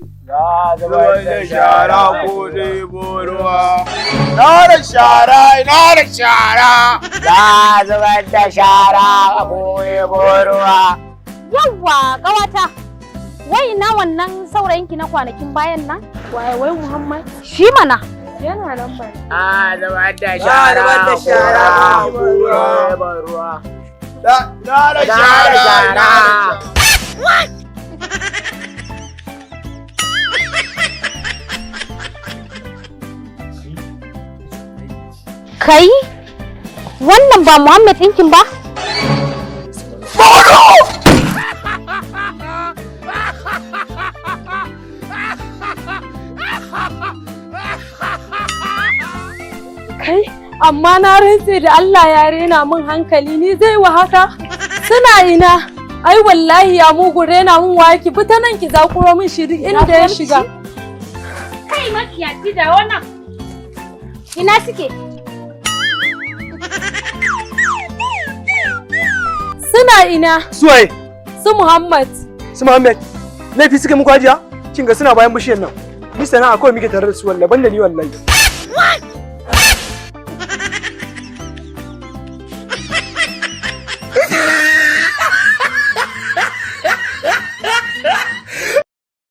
Na zubar da shara ko ɗebo ruwa. Ina da shara, ina da shara. Na zubar da shara ko ɗebo ruwa. Yawwa ƙawata, wai ina wannan saurayinki na kwanakin bayan nan? Waye wai Muhammad? Shi mana. Yana nan ba. Na zubar da shara ko ɗebo ruwa. Na da shara. Kai? Wannan ba Muhammad ɗinkin ba? Kai, amma na rantse da Allah ya rena min hankali ni zai wa haka? Suna ina? Ai wallahi ya mugu rena min waki fita nan ki zakuro min shiri inda ya shiga. Kai makiyaci da wannan. Ina suke? Suna ina? Suwaye? Su Muhammad. Su Muhammad. Laifi suka muku hajiya? Kin ga suna bayan bishiyar nan. Ni sana'a kawai muke tare da su wallahi banda ni wallahi.